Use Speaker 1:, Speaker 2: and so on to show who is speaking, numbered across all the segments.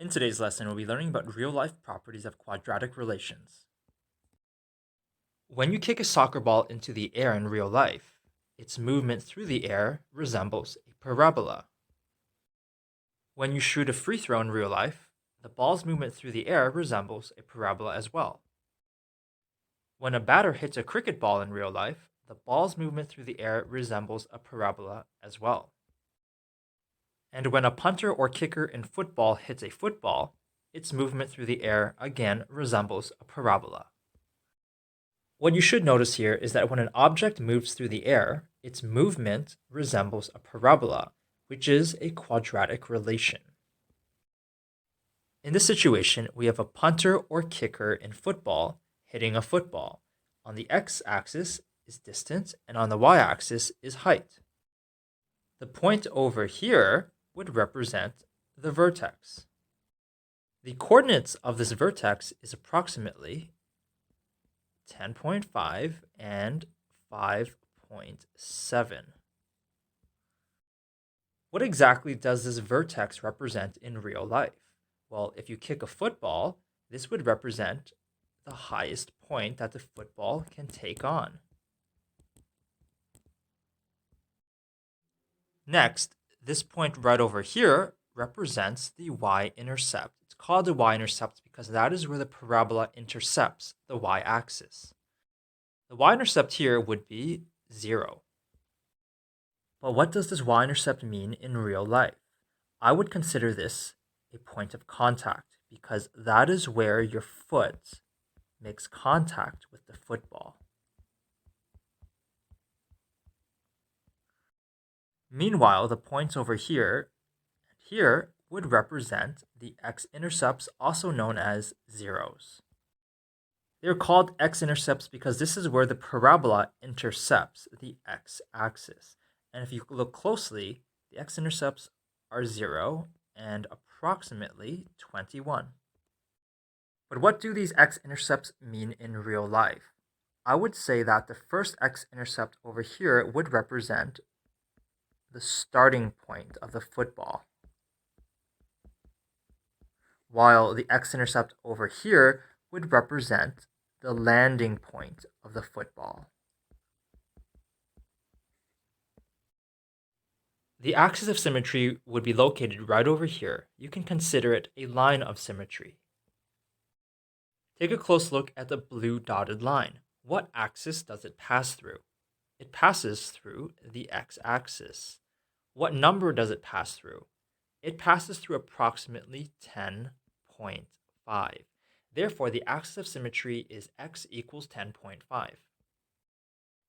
Speaker 1: In today's lesson, we'll be learning about real-life properties of quadratic relations. When you kick a soccer ball into the air in real life, its movement through the air resembles a parabola. When you shoot a free throw in real life, the ball's movement through the air resembles a parabola as well. When a batter hits a cricket ball in real life, the ball's movement through the air resembles a parabola as well. And when a punter or kicker in football hits a football, its movement through the air again resembles a parabola. What you should notice here is that when an object moves through the air, its movement resembles a parabola, which is a quadratic relation. In this situation, we have a punter or kicker in football hitting a football. On the x-axis is distance, and on the y-axis is height. The point over here would represent the vertex. The coordinates of this vertex is approximately 10.5 and 5.7. What exactly does this vertex represent in real life? Well, if you kick a football, this would represent the highest point that the football can take on. Next, this point right over here represents the y-intercept. It's called the y-intercept because that is where the parabola intercepts the y-axis. The y-intercept here would be 0. But what does this y-intercept mean in real life? I would consider this a point of contact because that is where your foot makes contact with the football. Meanwhile, the points over here and here would represent the x-intercepts, also known as zeros. They're called x-intercepts because this is where the parabola intercepts the x-axis. And if you look closely, the x-intercepts are 0 and approximately 21. But what do these x-intercepts mean in real life? I would say that the first x-intercept over here would represent the starting point of the football, while the x-intercept over here would represent the landing point of the football. The axis of symmetry would be located right over here. You can consider it a line of symmetry. Take a close look at the blue dotted line. What axis does it pass through? It passes through the x-axis. What number does it pass through? It passes through approximately 10.5. Therefore, the axis of symmetry is x equals 10.5.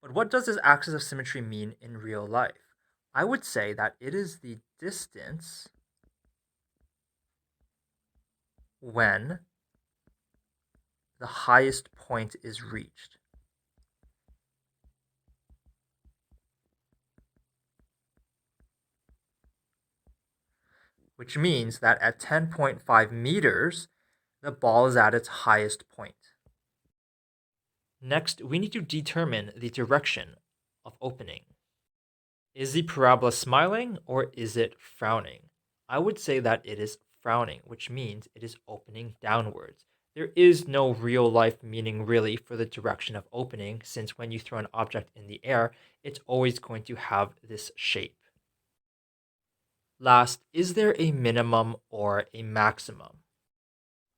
Speaker 1: But what does this axis of symmetry mean in real life? I would say that it is the distance when the highest point is reached. Which means that at 10.5 meters, the ball is at its highest point. Next, we need to determine the direction of opening. Is the parabola smiling or is it frowning? I would say that it is frowning, which means it is opening downwards. There is no real life meaning really for the direction of opening, since when you throw an object in the air, it's always going to have this shape. Last, is there a minimum or a maximum?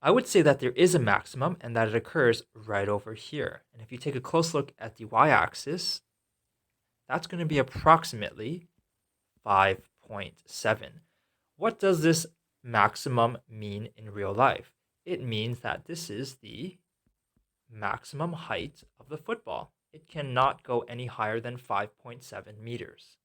Speaker 1: I would say that there is a maximum and that it occurs right over here. And if you take a close look at the y-axis, that's going to be approximately 5.7. What does this maximum mean in real life? It means that this is the maximum height of the football. It cannot go any higher than 5.7 meters.